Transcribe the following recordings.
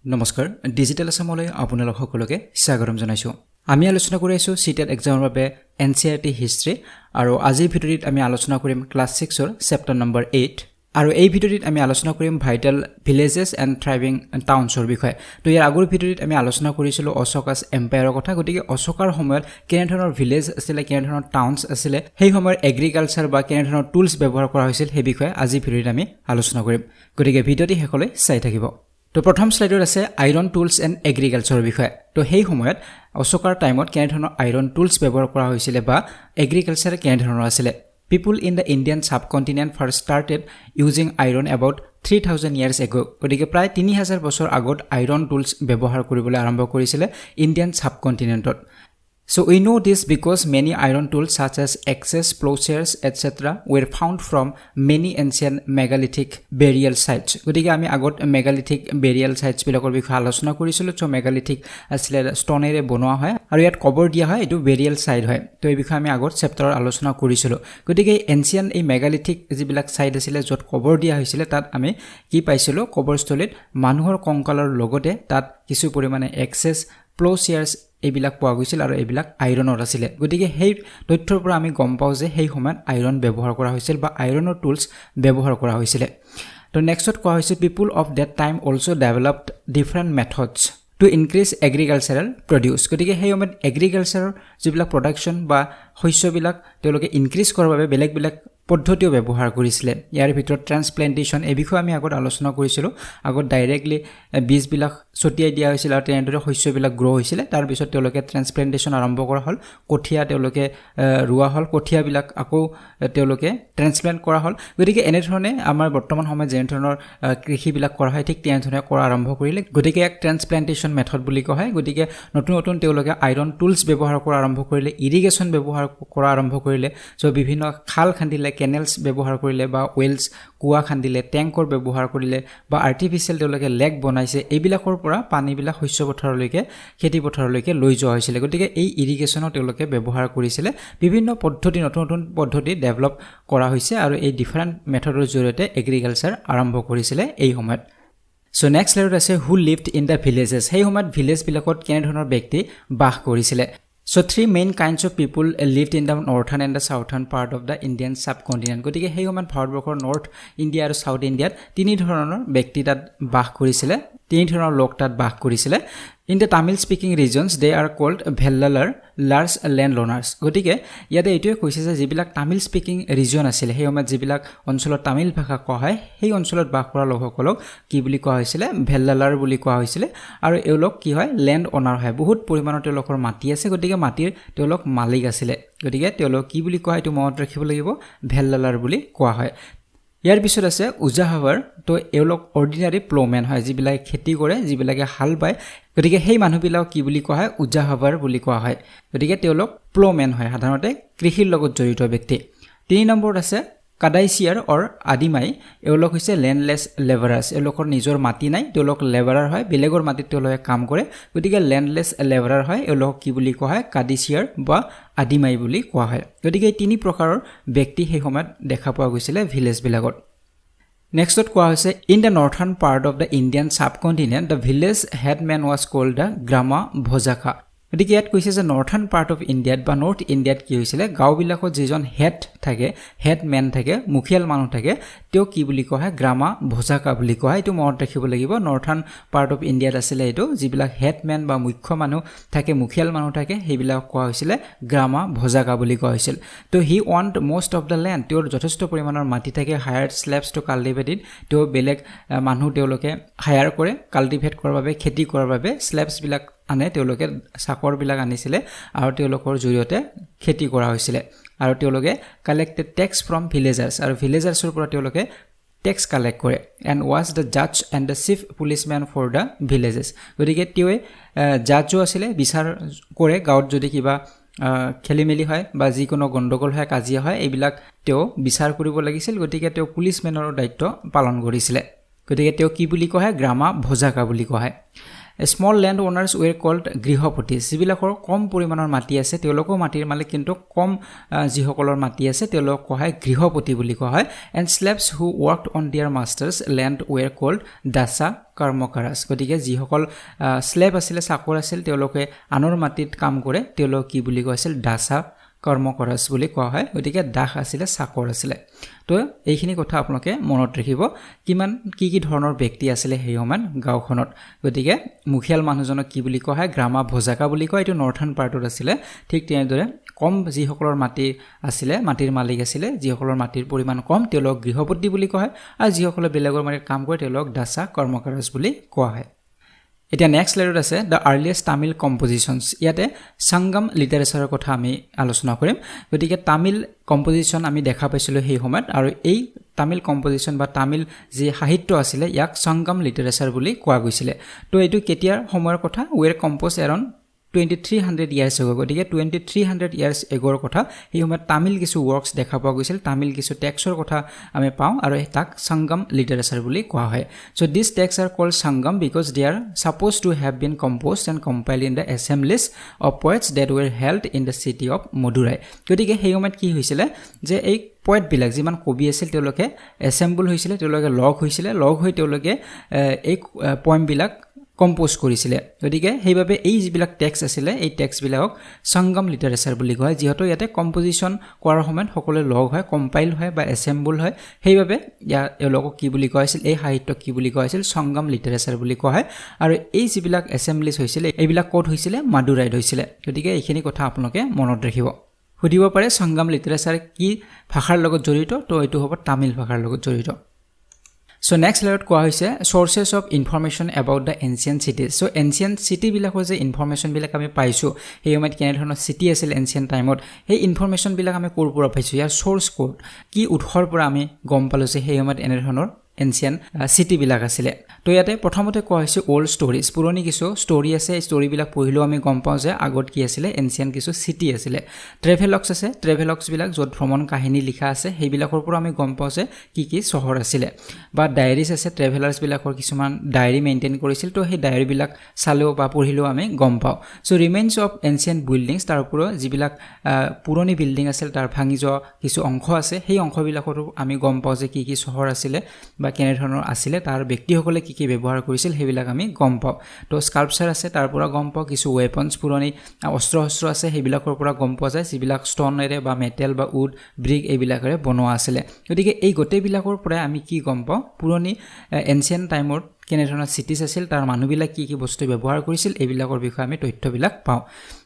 নমস্কাৰ ডিজিটেল আসামলৈ আপোনালোক সকলোকে স্বাগতম জনাইছো আমি আলোচনা কৰি আছো সিটেট এক্সামৰ বাবে এনসিইআৰটি হিষ্ট্ৰী আৰু আজিৰ ভিডিঅ'ত আমি আলোচনা কৰিম ক্লাছ 6 ৰ চেপ্টাৰ নম্বৰ 8 আৰু এই ভিডিঅ'ত আমি আলোচনা কৰিম ভাইটাল ভিলেজেছ এণ্ড থ্ৰাইভিং টাউনছৰ বিষয়ে তো ইয়াৰ আগৰ ভিডিঅ'ত আমি আলোচনা কৰিছিলো অশোকাছ এম্পায়াৰৰ কথা গতিকে অশোকাৰ সময়ত কেনে ধৰণৰ ভিলেজ আছিল কেনে ধৰণৰ টাউনছ আছিল সেই সময়ৰ এগ্ৰিকালচাৰ বা কেনে ধৰণৰ টুলছ ব্যৱহাৰ কৰা হৈছিল সেই বিষয়ে আজি ভিডিঅ'ত আমি আলোচনা কৰিম গতিকে ভিডিঅ'টি শেষলৈ চাই থাকিব তো প্ৰথম স্লাইডত আছে আইৰন টুলছ এণ্ড এগ্ৰিকালচাৰৰ বিষয়ে তো সেই সময়ত অশোকাৰ টাইমত কেনে ধৰণৰ আইৰন টুলছ ব্যৱহাৰ কৰা হৈছিল বা এগ্ৰিকালচাৰ কেনে ধৰণৰ আছিল People in the Indian subcontinent first started using iron about 3000 years ago. গতিকে প্ৰায় 3000 বছৰ আগত আইৰন টুলছ ব্যৱহাৰ কৰিবলৈ আৰম্ভ কৰিছিল Indian সাবকন্টিনেন্টত So we know this because many iron tools such as axes, plowshares, etc. were found from many ancient megalithic burial sites. গতিকে আমি আগত megalithic burial sites বিলাকৰ বিষয়ে আলোচনা কৰিছিলো so megalithic আসলে ষ্টনেৰে বনোৱা হয় আৰু ইয়াত কবৰ দিয়া হয় এটো burial site হয় তো এই বিষয়ে আমি আগত চেপ্টাৰৰ আলোচনা কৰিছিলো গতিকে ancient এই megalithic যিবিলাক সাইট আছিল যত কবৰ দিয়া হৈছিল তাত আমি কি পাইছিলো কবৰস্থলীত মানুহৰ কংকালৰ লগতে তাত কিছু পৰিমাণে axes, plowshares এইবিলাক পোৱা গৈছিল আৰু এইবিলাক আইৰনৰ আছিল গতিকে সেই তথ্যৰ পৰা আমি গম পাও যে সেই সময়ত আইৰন ব্যৱহাৰ কৰা হৈছিল বা আইৰনৰ টুলছ ব্যৱহাৰ কৰা হৈছিল তো নেক্সটত কোৱা হৈছে people of that time also developed different methods to increase agricultural produce গতিকে সেই সময়ত এগ্ৰিকালচাৰৰ যিবিলাক প্ৰডাকশন বা শস্যবিলাক তেওঁলোকে ইনক্ৰিজ কৰাৰ বাবে বেলেগ পদ্ধতিও ব্যৱহাৰ কৰিছিল ইয়াৰ ভিতৰত ট্ৰান্সপ্লান্টেশন এই বিষয়ে আমি আগত আলোচনা কৰিছিলো আগত ডাইৰেক্টলি বীজ বিলাক ছটিয়াই দিয়া হৈছিল আৰু তেনেদৰে শস্যবিলাক গ্ৰো হৈছিল তাৰ পিছত তেওঁলোকে ট্ৰান্সপ্লান্টেশন আৰম্ভ কৰা হল কঠিয়া তেওঁলোকে ৰুৱা হল কঠিয়াবিলাক আকৌ তেওঁলোকে ট্ৰান্সপ্লান্ট কৰা হল গতিকে এনে ধৰণে আমাৰ বৰ্তমান সময়ত যেনে ধৰণৰ কৃষিবিলাক কৰা হয় ঠিক তেনে ধৰণে কৰা আৰম্ভ কৰিলে গতিকে এক ট্ৰান্সপ্লান্টেশন মেথড বুলি কোৱা হয় গতিকে নতুন তেওঁলোকে আইৰন টুলছ ব্যৱহাৰ কৰা আৰম্ভ কৰিলে ইৰিগেশ্যন ব্যৱহাৰ কৰা আৰম্ভ কৰিলে সো বিভিন্ন খাল খান্দিলে কেনেলছ ব্যৱহাৰ কৰিলে বা ওয়েলছ কুৱা খান্দিলে ট্যাঙ্কৰ ব্যৱহাৰ কৰিলে বা আৰ্টিফিশিয়াল তেওঁলোকে লেক বনাইছে এইবিলাকৰ পৰা পানীবিলাক শস্য পথাৰলৈকে খেতি পথাৰলৈকে লৈ যোৱা হৈছিল গতিকে এই ইৰিগেশ্যনৰ তেওঁলোকে ব্যৱহাৰ কৰিছিল বিভিন্ন পদ্ধতি নতুন পদ্ধতি ডেভেলপ কৰা হৈছে আৰু এই ডিফাৰেন্ট মেথডৰ জৰিয়তে এগ্ৰিকালচাৰ আৰম্ভ কৰিছিল এই সময়ত So next slide আছে who lived in the villages সেই সময়ত ভিলেজ বিলাকত কেনে ধৰণৰ ব্যক্তি বাস কৰিছিল So three main kinds of people lived in the northern and the southern part of the Indian subcontinent গতিকে সেই সময়ত ভাৰতবৰ্ষৰ নৰ্থ ইণ্ডিয়া আৰু সাউথ ইণ্ডিয়াত তিনি ধৰণৰ ব্যক্তি তাত বাস কৰিছিল তিনি ধৰণৰ লোক তাত বাস কৰিছিল In the Tamil speaking regions they are called Vellalar large landowners গতিকে ইয়াতে এইটোৱে কৈছে যে যিবিলাক তামিল স্পিকিং ৰিজন আছিল সেই সময়ত যিবিলাক অঞ্চলত তামিল ভাষা কোৱা হয় সেই অঞ্চলত বাস কৰা লোকসকলক কি বুলি কোৱা হৈছিল ভেল্লালাৰ বুলি কোৱা হৈছিল আৰু এওঁলোক কি হয় ল্যান্ড ওনাৰ হয় বহুত পৰিমাণৰ তেওঁলোকৰ মাটি আছে গতিকে মাটিৰ তেওঁলোক মালিক আছিল গতিকে তেওঁলোক কি বুলি কোৱা এটো মনত ৰাখিব লাগিব ভেল্লালাৰ বুলি কোৱা হয় ইয়াৰ পিছত আছে উজাহাৱাৰ তো এওঁলোক অৰ্ডিনাৰি প্ল'মেন হয় যিবিলাক খেতি কৰে যিবিলাকে হাল বায় গতিকে সেই মানুহবিলাক কি বুলি কোৱা হয় উজাহাৱাৰ বুলি কোৱা হয় গতিকে তেওঁলোক প্ল'মেন হয় সাধাৰণতে কৃষিৰ লগত জড়িত ব্যক্তি 3 নম্বৰত আছে কাদাইছিয়াৰ অৰ আদিমাই এওঁলোক হৈছে ল্যান্ডলেছ লেবাৰাৰ্ছ এওঁলোকৰ নিজৰ মাটি নাই তেওঁলোক লেবাৰাৰ হয় বেলেগৰ মাটিত তেওঁলোকে কাম কৰে গতিকে ল্যান্ডলেছ লেবাৰাৰ হয় এওঁলোক কি বুলি কোৱা হয় কাদিছিয়াৰ বা আদিমাই বুলি কোৱা হয় গতিকে এই তিনি প্ৰকাৰৰ ব্যক্তি সেই সময়ত দেখা পোৱা গৈছিল ভিলেজ বিলাকত Nextত কোৱা হৈছে in the northern part of the Indian subcontinent the village headman was called the grama bhojaka গতিকে ইয়াত কৈছে যে নৰ্থাৰ্ণ পাৰ্ট অফ ইণ্ডিয়াত বা নৰ্থ ইণ্ডিয়াত কি হৈছিল গাঁওবিলাকত যিজন হেড থাকে হেডমেন থাকে মুখিয়াল মানুহ থাকে তেওঁ কি বুলি কোৱা হয় গ্ৰামা ভোজাকা বুলি কোৱা হয় এটো মনত ৰাখিব লাগিব নৰ্থাৰ্ণ পাৰ্ট অফ ইণ্ডিয়াত আছিল এটো যিবিলাক হেডমেন বা মুখ্য মানুহ থাকে মুখিয়াল মানুহ থাকে সেইবিলাক কোৱা হৈছিল গ্ৰামা ভোজাকা বুলি কোৱা হৈছিল তো he want most of the land তেওঁৰ যথেষ্ট পৰিমাণৰ মাটি থাকে হায়াৰ্ড স্লেভছ টু কাল্টিভেট ইট তেওঁ বেলেগ মানুহ তেওঁলোকে হায়াৰ কৰে কাল্টিভেট কৰাৰ বাবে খেতি কৰাৰ বাবে স্লেভছ বিলাক আনে তেওঁলোকে চাকৰ বিলাক আনিছিলে আৰু তেওঁলোকৰ জৰিয়তে খেতি কৰা হৈছিল আৰু তেওঁলোকে কালেক্টেড টেক্স ফ্ৰম ভিলেজাৰ্ছ আৰু ভিলেজাৰ্ছৰ পৰা তেওঁলোকে টেক্স কালেক্ট কৰে এণ্ড ৱাজ দ্য জাজ and the chief policemen for the villages গতিকে তেওঁৱে জাজো আছিলে বিচাৰ কৰে গাঁৱত যদি কিবা খেলিমেলি হয় বা যিকোনো গণ্ডগোল হয় কাজিয়া হয় এইবিলাক তেওঁ বিচাৰ কৰিব লাগিছিল গতিকে তেওঁ পুলিচমেনৰ দায়িত্ব পালন কৰিছিল গতিকে তেওঁ কি বুলি কোৱা হয় গ্ৰামা ভোজাকা বুলি কোৱা হয় small land owners were called grihapati যিবিলাকৰ কম পৰিমাণৰ মাটি আছে তেওঁলোকৰ মাটিৰ মালিক কিন্তু কম যিসকলৰ মাটি আছে তেওঁলোকক কোৱা হয় গৃহপতি বুলি কোৱা হয় এণ্ড স্লেভছ হু ৱৰ্কড অন দিয়াৰ মাষ্টাৰ্ছ লেণ্ড ওৱেৰ কল্ড দাসা কৰ্মকাৰাছ গতিকে যিসকল স্লেভ আছিলে চাকৰ আছিল তেওঁলোকে আনৰ মাটিত কাম কৰে তেওঁলোক কি বুলি কোৱা আছিল দাসা কৰ্মকাৰাছ বুলি কোৱা হয় গতিকে দাস আছিলে চাকৰ আছিলে তো এইখিনি কথা আপোনালোকে মনত ৰাখিব কিমান কি ধৰণৰ ব্যক্তি আছিলে সেই সময়ত গাঁওখনত গতিকে মুখিয়াল মানুহজনক কি বুলি কোৱা হয় গ্ৰামা ভোজাকা বুলি কয় এইটো নৰ্থাৰ্ণ পাৰ্টত আছিলে ঠিক তেনেদৰে কম যিসকলৰ মাটি আছিলে মাটিৰ মালিক আছিলে যিসকলৰ মাটিৰ পৰিমাণ কম তেওঁলোক গৃহপতি বুলি কোৱা হয় আৰু যিসকলে বেলেগৰ মাটিত কাম কৰে তেওঁলোক দাসা কৰ্মকাৰাছ বুলি কোৱা হয় এতিয়া নেক্সট স্লাইডত আছে দ্য আৰ্লিয়েষ্ট তামিল কম্পোজিশনছ ইয়াতে সংগম লিটাৰেচাৰৰ কথা আমি আলোচনা কৰিম গতিকে তামিল কম্পোজিশন আমি দেখা পাইছিলোঁ সেই সময়ত আৰু এই তামিল কম্পোজিশন বা তামিল যি সাহিত্য আছিলে ইয়াক সংগম লিটাৰেচাৰ বুলি কোৱা গৈছিলে তো এইটো কেতিয়াৰ সময়ৰ কথা were composed around 2300 years ago গতিকে 2300 years ago কথা এই সময়ত তামিল কিছু ওয়ার্কস দেখা পোৱা গৈছিল তামিল কিছু টেক্সটৰ কথা আমি পাওঁ আৰু তাক সংগম লিটাৰেচাৰ বুলি কোৱা হয় so these texts are called sangam because they are supposed to have been composed and compiled in the assemblies of poets that were held in the city of Madurai গতিকে সেই সময়ত কি হৈছিল যে এই পয়েট বিলাক যিমান কবি আছিল তেওঁলোকে এসেম্বল হৈছিল তেওঁলোকে লগ হৈছিল লগ হৈ তেওঁলোকে এই পয়েম বিলাক কম্পোজ কৰিছিলে গতিকে সেইভাবে এই যিবিলাক টেক্সট আছিল এই টেক্সট বিলাকক সংগম লিটাৰেচাৰ বুলি কয় যিহেতু ইয়াতে কম্পোজিশন কৰাৰ সময়ত সকলো লগ হয় কম্পাইল হয় বা এসেম্বল হয় সেইভাবে এওঁলোকক কি বুলি কোৱা হৈছিল এই সাহিত্য কি বুলি কোৱা হৈছিল সংগম লিটাৰেচাৰ বুলি কোৱা হয় আৰু এই যিবিলাক এসেম্বলিজ হৈছিল এইবিলাক ক'ত হৈছিল মাদুৰাইত হৈছিল গতিকে এইখিনি কথা আপোনালোকে মনত ৰাখিব সুধিব পাৰে সংগম লিটাৰেচাৰ কি ভাষাৰ লগত জড়িত তো এইটো হ'ব তামিল ভাষাৰ লগত জড়িত So next slide কোৱা হৈছে sources of information about the ancient cities. So ancient city বিলাকৰ যে information বিলাক আমি পাইছো এই সময়ত কেনে ধৰণৰ city আছিল ancient টাইমত এই information বিলাক আমি ক'ৰ পৰা পাইছো ইয়াৰ source কোড কি উৎসৰ পৰা আমি গম পালো যে এই সময়ত এনে ধৰণৰ ancient city বিলাক আছিল তো ইয়াতে প্ৰথমতে কোৱা হৈছে old stories পুৰণি কিছু story আছে এই story বিলাক পঢ়িলো আমি গম পাওঁ যে আগত কি আছিল ancient কিছু city আছিল travelogues আছে travelogues বিলাক যত ভ্ৰমণ কাহিনী লিখা আছে সেই বিলাকৰ পৰা আমি গম পাওঁ যে কি চহৰ আছিল বা ডায়েৰিজ আছে ট্ৰেভেলাৰ্স বিলাকৰ কিছুমান ডায়েৰি মেইনটেইন কৰিছিল তো সেই ডায়েৰি বিলাক চালেও বা পঢ়িলেও আমি গম পাওঁ so remains of ancient buildings তাৰ ওপৰত যিবিলাক পুৰণি বিল্ডিং আছিল তাৰ ভাঙি যোৱা কিছু অংশ আছে সেই অংশবিলাকৰো আমি গম পাওঁ যে কি চহৰ আছিল বা কেনে ধৰণৰ আছিল তাৰ ব্যক্তিসকলে কি ব্যৱহাৰ কৰিছিল সেইবিলাক আমি গম পাওঁ তো স্কাল্পচাৰ আছে তাৰ পৰা গম পাওঁ কিছু ওয়েপনছ পুৰণি অস্ত্ৰ আছে সেইবিলাকৰ পৰা গম পোৱা যায় যিবিলাক ষ্টনেৰে বা মেটেল বা উড ব্ৰিক এইবিলাকৰে বনোৱা আছিল গতিকে এই গোটেইবিলাকৰ পৰা আমি কি গম পাওঁ পুৰণি এনশিয়েন্ট টাইমৰ কেনে ধৰণৰ সিটিজ আছিল তাৰ মানুহবিলাক কি বস্তু ব্যৱহাৰ কৰিছিল এইবিলাকৰ বিষয়ে আমি তথ্যবিলাক পাওঁ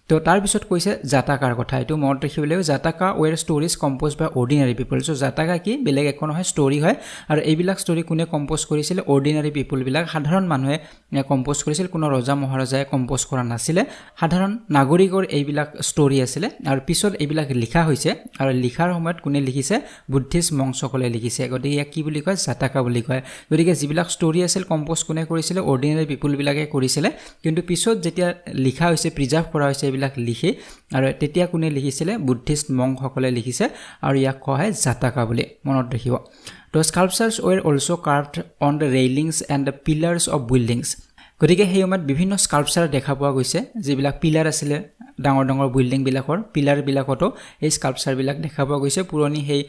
তো তাৰ পিছত কৈছে জাতাকাৰ কথা এটো মনত ৰাখিবলৈ জাতাকা ওৱেৰ ষ্টৰিজ কম্পোজ বাই অৰ্ডিনাৰি পিপল সো জাতাকা কি বেলেগ একো নহয় ষ্টৰি হয় আৰু এইবিলাক ষ্টৰি কোনে কম্পোজ কৰিছিল অৰ্ডিনাৰি পিপল বিলাক সাধাৰণ মানুহে কম্পোজ কৰিছিল কোনো ৰজা মহাৰাজাই কম্পোজ কৰা নাছিল সাধাৰণ নাগৰিকৰ এইবিলাক ষ্টৰি আছিল আৰু পিছত এইবিলাক লিখা হৈছে আৰু লিখাৰ সময়ত কোনে লিখিছে বুদ্ধিষ্ট মংসকলে লিখিছে গতিকে ইয়াক কি বুলি কয় জাতাকা বুলি কয় গতিকে যিবিলাক ষ্টৰি আছিল কম্পোজ কোনে কৰিছিল অৰ্ডিনাৰি পিপল বিলাকে কৰিছিল কিন্তু পিছত যেতিয়া লিখা হৈছে প্ৰিজাৰ্ভ কৰা হৈছে বিলাক লিখে আৰু তেতিয়া কোনে লিখিছিল বুদ্ধিষ্ট মংসকলে লিখিছে আৰু ইয়াক কোৱা হয় জাতাকা বুলি মনত ৰাখিব তো sculptors were also carved on the railings and the pillars of buildings গতিকে সেই সময়ত বিভিন্ন স্কাল্পচাৰ দেখা পোৱা গৈছে যিবিলাক পিলাৰ আছিল ডাঙৰ বিল্ডিং বিলাকৰ পিলাৰ বিলাকতো এই স্কাল্পচাৰ বিলাক দেখা পোৱা গৈছে পুৰণি সেই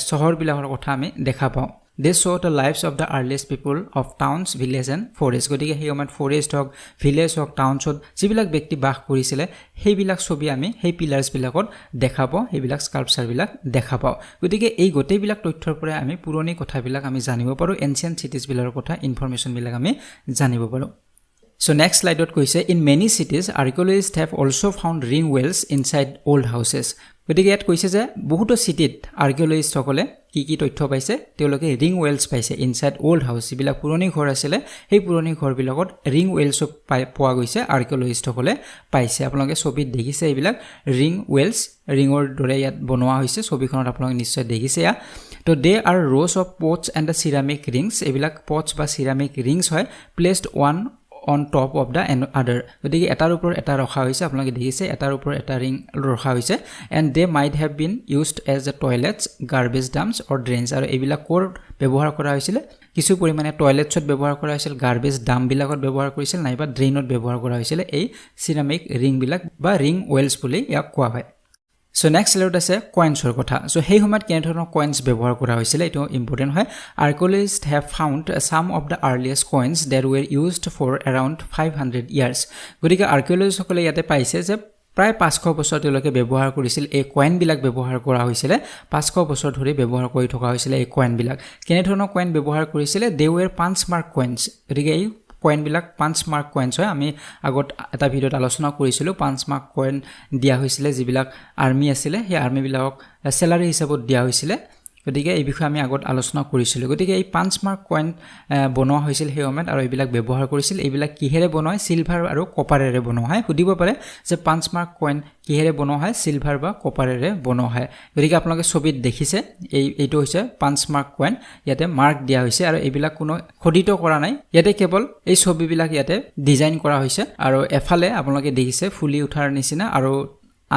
চহৰ বিলাকৰ কথা আমি দেখা পাওঁ They show the lives of the earliest people of towns, villages and forests. গতিকে সেই সময়ত ফৰেষ্ট হওক ভিলেজ হওক টাউনছত যিবিলাক ব্যক্তি বাস কৰিছিল সেইবিলাক ছবি আমি সেই পিলাৰ্ছ বিলাকত দেখা পাওঁ সেইবিলাক স্কাল্পচাৰ বিলাক দেখা পাওঁ গতিকে এই গোটেইবিলাক তথ্যৰ পৰা আমি পুৰণি কথাবিলাক আমি জানিব পাৰোঁ এনশিয়েন্ট সিটিজ বিলাকৰ কথা ইনফৰমেশ্যন বিলাক আমি জানিব পাৰোঁ So next slide কৈছে in many cities archaeologists have also found ring wells inside old houses গতিকে ইয়াত কৈছে যে বহুতো সিটিত আৰ্কিঅলজিষ্ট সকলে কি তথ্য পাইছে তেওঁলোকে ৰিং ওয়েলছ পাইছে ইনসাইড ওল্ড হাউস যিবিলাক পুৰণি ঘৰ আছিল সেই পুৰণি ঘৰবিলাকত ৰিং ওয়েলছ পোৱা গৈছে আৰ্কিঅলজিষ্ট সকলে পাইছে আপোনালোকে ছবিত দেখিছে এইবিলাক ৰিং ওয়েলছ ৰিঙৰ দৰে ইয়াত বনোৱা হৈছে ছবিখনত আপোনালোকে নিশ্চয় দেখিছে তো দে R rows of pots and the ceramic rings এইবিলাক pots বা ceramic rings হয় placed one on top of the other গতিকে এটাৰ ওপৰত এটা ৰখা হৈছে আপোনালোকে দেখিছে এটাৰ ওপৰত এটা ৰিং ৰখা হৈছে and they might have been used as the toilets garbage dumps or drains আৰু এইবিলাক কৰ ব্যৱহাৰ কৰা হৈছিল কিছু পৰিমাণে টয়লেটছত ব্যৱহাৰ কৰা হৈছিল গাৰ্বেজ ডামবিলাকত ব্যৱহাৰ কৰিছিল নাইবা ড্ৰেইনত ব্যৱহাৰ কৰা হৈছিল এই সিৰামিক ৰিংবিলাক বা ৰিং ৱেলছ বুলি ইয়াক কোৱা হয় সো নেক্সট স্লাইডত আছে কয়েন্সৰ কথা সো সেই সময়ত কেনে ধৰণৰ কয়েন্স ব্যৱহাৰ কৰা হৈছিল এটো ইম্পৰ্টেন্ট হয় archaeologist have found some of the earliest coins that were used for around 500 years গতিকে আৰ্কিঅলজিষ্টসকলে ইয়াতে পাইছে যে প্ৰায় 500 বছৰ তেওঁলোকে ব্যৱহাৰ কৰিছিল এই কয়েনবিলাক ব্যৱহাৰ কৰা হৈছিল 500 বছৰ ধৰি ব্যৱহাৰ কৰি থকা হৈছিল এই কয়েনবিলাক কেনে ধৰণৰ কয়েন ব্যৱহাৰ কৰিছিল দে ওয়াৰ পাঞ্চ মাৰ্ক কয়েন্স গতিকে এই কয়েনবিলাক পাঞ্চ মাৰ্ক কয়েন্স হয় আমি আগত এটা ভিডিঅ'ত আলোচনা কৰিছিলো পাঞ্চ মাৰ্ক কয়েন দিয়া হৈছিল যিবিলাক আৰ্মি আছিল সেই আৰ্মিবিলাকক স্যালাৰি হিচাপত দিয়া হৈছিল গতিকে এই বিষয়ে আমি আগত আলোচনা কৰিছিলো গতিকে এই পাঞ্চ মাৰ্ক কয়েন বনোৱা হৈছিল সেই সময়ত আৰু এইবিলাক ব্যৱহাৰ কৰিছিল এইবিলাক কিহেৰে বনোৱা হয় সিলভাৰ আৰু কপাৰেৰে বনোৱা হয় সুধিব পাৰে যে পাঞ্চ মাৰ্ক কয়েন কিহেৰে বনোৱা হয় সিলভাৰ বা কপাৰেৰে বনোৱা হয় গতিকে আপোনালোকে ছবিত দেখিছে এইটো হৈছে পাঞ্চ মাৰ্ক কয়েন ইয়াতে মাৰ্ক দিয়া হৈছে আৰু এইবিলাক কোনো খোদিত কৰা নাই ইয়াতে কেৱল এই ছবিবিলাক ইয়াতে ডিজাইন কৰা হৈছে আৰু এফালে আপোনালোকে দেখিছে ফুলি উঠাৰ নিচিনা আৰু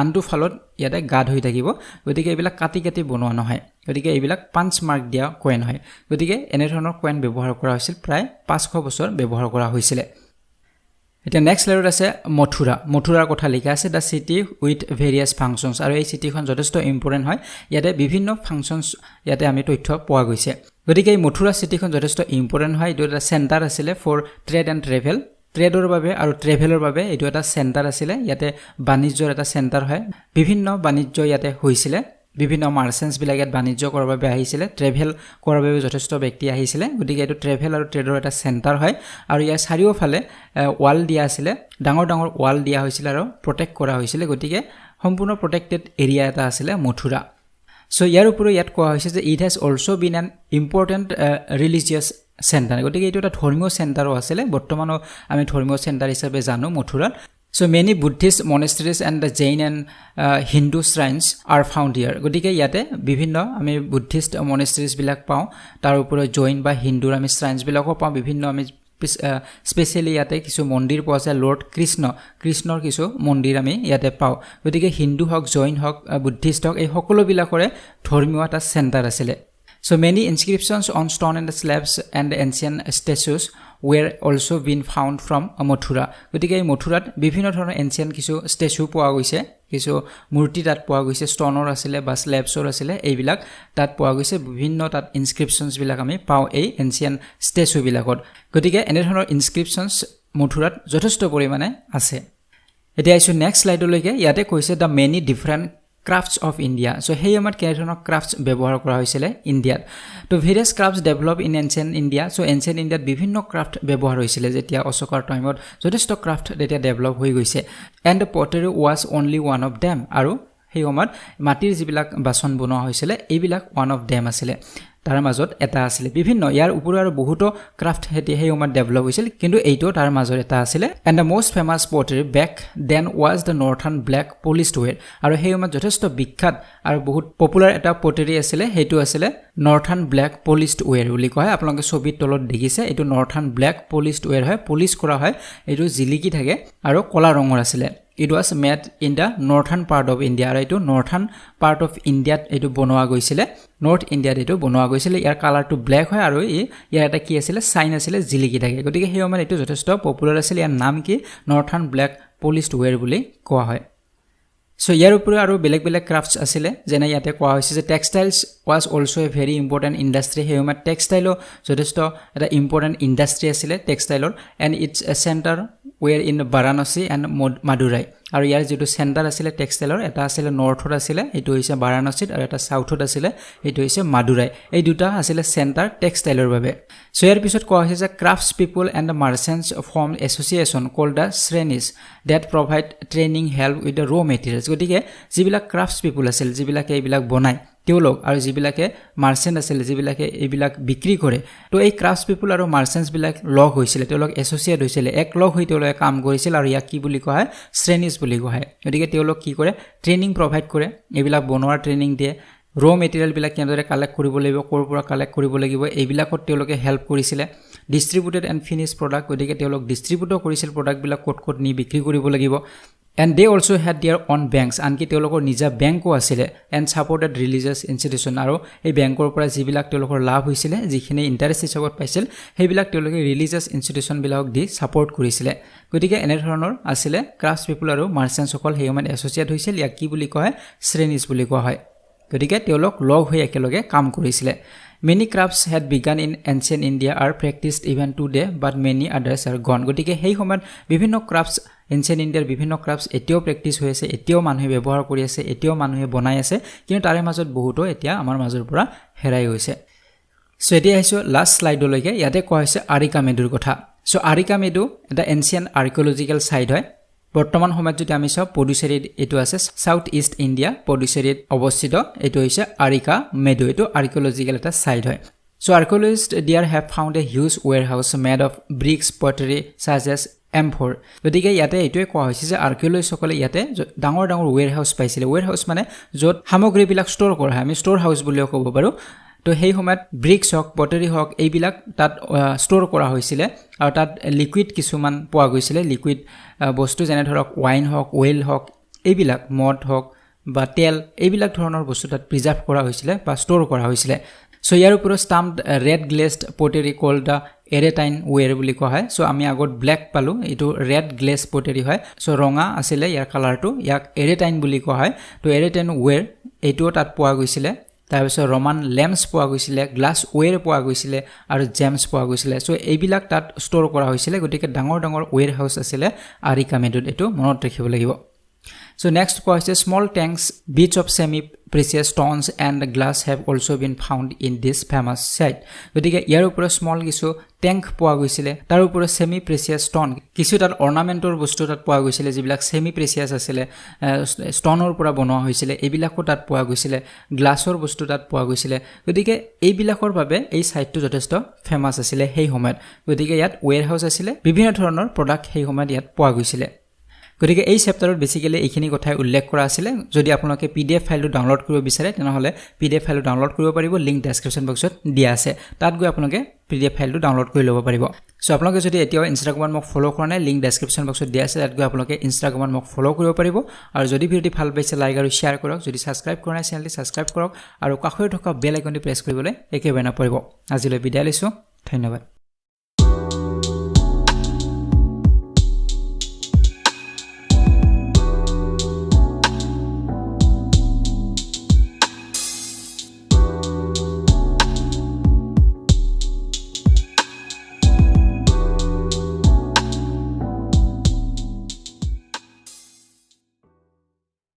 আনটো ফালত ইয়াতে গাড হৈ থাকিব গতিকে এইবিলাক কাটি কাটি বনোৱা নহয় গতিকে এইবিলাক পাঞ্চ মাৰ্ক দিয়া কয়েন হয় গতিকে এনে ধৰণৰ কয়েন ব্যৱহাৰ কৰা হৈছিল প্ৰায় 500 বছৰ ব্যৱহাৰ কৰা হৈছিল এটা নেক্সট স্লাইডত আছে মথুৰাৰ কথা লিখা আছে দা সিটি উইথ ভেৰিয়াছ ফাংচনস আৰু এই সিটিখন যথেষ্ট ইম্পৰ্টেন্ট হয় ইয়াতে বিভিন্ন ফাংচনস ইয়াতে আমি তথ্য পোৱা গৈছে গতিকে এই মথুৰা সিটিখন যথেষ্ট ইম্পৰ্টেন্ট হয় এটো এটা সেন্টাৰ আছিল ফৰ ট্ৰেড এণ্ড ট্ৰেভেল ট্ৰেডৰ বাবে আৰু ট্ৰেভেলৰ বাবে এটো এটা সেন্টাৰ আছিল ইয়াতে বাণিজ্যৰ এটা সেন্টাৰ হয় বিভিন্ন বাণিজ্য ইয়াতে হৈছিল বিভিন্ন মাৰ্চেন্টস বিলাক ইয়াত বাণিজ্য কৰাৰ বাবে আহিছিল ট্ৰেভেল কৰাৰ বাবে যথেষ্ট ব্যক্তি আহিছিল গতিকে এটো ট্ৰেভেল আৰু ট্ৰেডৰ এটা সেন্টাৰ হয় আৰু ইয়াৰ চাৰিওফালে ওয়াল দিয়া আছিল ডাঙৰ ডাঙৰ ওয়াল দিয়া হৈছিল আৰু প্ৰটেক্ট কৰা হৈছিল গতিকে সম্পূৰ্ণ প্ৰটেক্টেড এৰিয়া এটা আছিল মথুৰা সো ইয়াৰ উপৰি ইয়াত কোৱা হৈছে যে it has also been N important religious centre গতিকে এইটো এটা ধৰ্মীয় সেন্টাৰো আছিল বৰ্তমানো আমি ধৰ্মীয় সেন্টাৰ হিচাপে জানো মথুৰাত So many Buddhist monasteries and the Jain and Hindu shrines are found here. গতিকে ইয়াতে বিভিন্ন আমি বুদ্ধিষ্ট monasteries বিলাক পাওঁ তাৰ উপৰি জৈন বা হিন্দুৰ আমি shrines বিলাকো পাওঁ বিভিন্ন আমি স্পেশালি ইয়াতে কিছু মন্দিৰ পোৱা যায় লৰ্ড কৃষ্ণৰ কিছু মন্দিৰ আমি ইয়াতে পাওঁ গতিকে হিন্দু হক জৈন হক বুদ্ধিষ্ট হক এই সকলো বিলাকৰে ধৰ্মীয় এটা সেন্টাৰ আছিল So many inscriptions on stone and slabs and ancient statues were also been found from Mathura. গতিকে এই মথুৰাত বিভিন্ন ধৰণৰ এনচিয়েন্ট কিছু স্ট্যাচু পোৱা গৈছে কিছু মূৰ্তি তাত পোৱা গৈছে ষ্টনৰ আছিল বা স্ল্যাবছৰ আছিল এইবিলাক তাত পোৱা গৈছে বিভিন্ন তাত ইনস্ক্ৰিপশনছ বিলাক আমি পাওঁ এই এনচিয়েন্ট স্ট্যাচু বিলাকত গতিকে এনে ধৰণৰ ইনস্ক্ৰিপশনছ মথুৰাত যথেষ্ট পৰিমাণে আছে এতিয়া আইছো নেক্সট স্লাইডলৈকে ইয়াতে কৈছে the many different crafts of India so hey amar ke dhৰণৰ crafts ব্যৱহাৰ কৰা হৈছিল ইন্ডিয়াত তো various crafts develop in ancient India so ancient India বিভিন্ন craft ব্যৱহাৰ হৈছিল যেতিয়া অশোকৰ টাইমত যথেষ্ট craft যেতিয়া ডেভেলপ হৈ গৈছে and pottery was only one of them আৰু সেই সময়ত মাটিৰ যিবিলাক বাচন বনোৱা হৈছিল এইবিলাক one of them আছিল তাৰ মাজত এটা আছিল বিভিন্ন ইয়াৰ উপৰি আৰু বহুতো ক্ৰাফট হেতি সেই সময়ত ডেভেলপ হৈছিল কিন্তু এইটো তাৰ মাজত এটা আছিল and the most famous pottery back then was the northern black polished ware আৰু সেই সময়ত যথেষ্ট বিখ্যাত আৰু বহুত পপুলাৰ এটা পটেৰী আছিল হেতু আছিল northern black polished ware বুলি কয় আপোনালোকে ছবিৰ তলত দেখিছে এইটো northern black polished ware হয় পলিশ কৰা হয় এইটো জিলিকি থাকে আৰু কলা ৰঙৰ আছিল It was made in the northern part of India. Right? Northern part of India etu bonoa goisile. North India etu bonoa goisile. Yar color to black hoy aru yar eta ki asile sign asile jiliki thake. Gotike he amar etu jothesto popular asile yar naam ki northern black polished ware boli koa hoy. So yar upore aru belek crafts asile jena yate koa hoise je textiles was also a very important industry. He amar textile jothesto eta important industry asile textile and its a center were in Varanasi and Madurai আৰু ইয়াৰ যেটো centre আছিল টেক্সটাইলৰ এটা আছিল নৰ্থত আছিল এটো হৈছে বাৰাণসীত আৰু এটা সাউথত আছিল এটো হৈছে মাদুৰাই এই দুটা আছিল সেন্টাৰ টেক্সটাইলৰ বাবে সো ইয়াৰ পিছত কোৱা হৈছে যে crafts people and merchants form association called the shrenis that provide training help with the raw materials গতিকে যিবিলাক ক্ৰাফটস পিপল আছিল যিবিলাকে এইবিলাক বনায় তেওঁলোক আৰু যিবিলাকে মাৰ্চেন্ট আছিল যিবিলাকে এইবিলাক বিক্ৰী কৰে তো এই ক্ৰাফটস পিপল আৰু মাৰ্চেন্টস বিলাক লগ হৈছিল তেওঁলোক এছ'চিয়েট হৈছিল এক লগ হৈ তেওঁলোকে কাম কৰিছিল আৰু ইয়াক কি বুলি কোৱা হয় শ্ৰেণীজ বুলি কোৱা হয় গতিকে তেওঁলোক কি কৰে ট্ৰেইনিং প্ৰভাইড কৰে এইবিলাক বনোৱাৰ ট্ৰেইনিং দিয়ে ৰ মেটেৰিয়েল বিলাক কেনেদৰে কালেক্ট কৰিব লাগিব ক'ৰ পৰা কালেক্ট কৰিব লাগিব এইবিলাকত তেওঁলোকে হেল্প কৰিছিল ডিস্ট্ৰিবিউটেড এণ্ড ফিনিশ প্ৰডাক্ট গতিকে তেওঁলোক ডিস্ট্ৰিবিউট কৰিছিল প্ৰডাক্ট বিলাক ক'ত ক'ত নি বিক্ৰী কৰিব লাগিব and they also had their own banks আনকি তেওঁলোকৰ নিজা বেংকো আছিলে and supported religious institution আৰু এই বেংকৰ পৰা যিবিলাক তেওঁলোকৰ লাভ হৈছিল যিখিনি ইন্টাৰেষ্ট হিচাপত পাইছিল সেইবিলাক তেওঁলোকে ৰিলিজিয়াছ ইনষ্টিটিউচন বিলাকক দি সাপোৰ্ট কৰিছিল গতিকে এনে ধৰণৰ আছিলে ক্ৰাফ্টছ পিপল আৰু মাৰ্চেন্টছ সকল সেই সময়ত এছ'চিয়েট হৈছিল ইয়াক কি বুলি কয় শ্ৰেণীজ বুলি কোৱা হয় গতিকে তেওঁলোক লগ হৈ একেলগে কাম কৰিছিল Many crafts had begun in ancient India are practiced even today but many others are gone গতিকে সেই সময়ত বিভিন্ন ক্ৰাফ্টছ ancient India বিভিন্ন ক্ৰাফ্টছ এতিয়াও প্ৰেক্টিস হৈ আছে এতিয়াও মানুহে ব্যৱহাৰ কৰি আছে এতিয়াও মানুহে বনাই আছে কিন্তু তাৰে মাজত বহুতো এতিয়া আমাৰ মাজৰ পৰা হেৰাই গৈছে সো এতিয়া আহিছো লাষ্ট স্লাইডলৈকে ইয়াতে কোৱা হৈছে আৰিকা মেডুৰ কথা সো আৰিকা মেডু এটা এনচিয়েন্ট আৰ্কিঅলজিক্যাল সাইট হয় বৰ্তমান সময়ত যদি আমি সব পডুচেৰীত এটো আছে সাউথ ইষ্ট ইন্ডিয়া পডুচেৰীত অৱস্থিত এটো হৈছে আৰিকা মেডু এটো আৰ্কিঅলজিক্যাল এটা সাইট হয় so archaeologist there have found a huge warehouse made of bricks pottery such as M4 গতিকে ইয়াতে এটোৱে কোৱা হৈছে যে আৰ্কিঅলজিস্ট সকলে ইয়াতে ডাঙৰ ডাঙৰ ওয়্যাৰহাউস পাইছিল ওয়্যাৰহাউস মানে যত সামগ্ৰীবিলাক ষ্ট'ৰ কৰা হয় আমি ষ্ট'ৰ হাউস বুলিও ক'ব পাৰো তো সেই সময়ত ব্ৰিক্স হক পটাৰী হক এইবিলাক তাত ষ্ট'ৰ কৰা হৈছিল আৰু তাত লিকুইড কিছুমান পোৱা গৈছিল লিকুইড বস্তু যেনে ধৰক ওয়াইন হক ওয়েল হক এইবিলাক মদ হক বা তেল এইবিলাক ধৰণৰ বস্তু তাত প্ৰিজাৰ্ভ কৰা হৈছিল বা ষ্ট'ৰ কৰা হৈছিল সো ইয়াৰ ওপৰত stamped red glazed pottery called the Arretine ware বুলি কোৱা হয় সো আমি আগত ব্ল্যাক পালো এটো ৰেড গ্লেজ পটাৰী হয় সো ৰঙা আছিল ইয়াৰ কালাৰটো ইয়াক এৰেটাইন বুলি কোৱা হয় তো এৰেটাইন ওৱেৰ এটো তাত পোৱা গৈছিল তাৰপিছত ৰমান লেম্পছ পোৱা গৈছিল গ্লাছ ওৱেৰ পোৱা গৈছিল আৰু জেমছ পোৱা গৈছিল সো এইবিলাক তাত ষ্ট'ৰ কৰা হৈছিল গতিকে ডাঙৰ ডাঙৰ ওৱেৰ হাউস আছিল আৰিকা মেডুত এটো মনত ৰাখিব লাগিব So next question small tanks bits of semi precious stones and glass have also been found in this famous site গতিকে ইয়াৰ ওপৰত স্মল কিছু ট্যাঙ্ক পোৱা গৈছিল তাৰ ওপৰত সেমি প্ৰেচিয়াছ ষ্টন কিছু তাত অৰ্নামেন্টৰ বস্তু তাত পোৱা গৈছিল যিবিলাক সেমি প্ৰেচিয়াছ আছিল ষ্টনৰ পৰা বনোৱা হৈছিল এইবিলাকো তাত পোৱা গৈছিল গ্লাছৰ বস্তু তাত পোৱা গৈছিল গতিকে এইবিলাকৰ বাবে এই সাইটটো যথেষ্ট ফেমাস আছিল সেই সময়ত গতিকে ইয়াত ওয়্যাৰহাউস আছিল বিভিন্ন ধৰণৰ প্ৰডাক্ট সেই সময়ত ইয়াত পোৱা গৈছিল গতিকে এই চেপ্টাৰত বেসিক্যালি এইখিনি কথাই উল্লেখ কৰা আছিল যদি আপোনালোকে পিডিএফ ফাইলটো ডাউনলোড কৰিব বিচাৰে তেনেহলে পিডিএফ ফাইলটো ডাউনলোড কৰিব পাৰিব লিংক ডেসক্ৰিপচন বক্সত দিয়া আছে তাত গৈ আপোনালোকে পিডিএফ ফাইলটো ডাউনলোড কৰি ল'ব পাৰিব সো আপোনালোকে যদি এতিয়াও ইনষ্টাগ্ৰামত মোক ফলো কৰা নাই লিংক ডেসক্ৰিপচন বক্সত দিয়া আছে তাত গৈ আপোনালোকে ইনষ্টাগ্ৰামত মোক ফলো কৰিব পাৰিব আৰু যদি ভিডিওটি ভাল পাইছে লাইক আৰু শেয়াৰ কৰক যদি সাবস্ক্ৰাইব কৰা নাই চেনেলটি সাবস্ক্ৰাইব কৰক আৰু কাষতে থকা বেল আইকনটি প্ৰেছ কৰিবলৈ একেবাৰে নপৰিব আজিলৈ বিদায় লৈছো ধন্যবাদ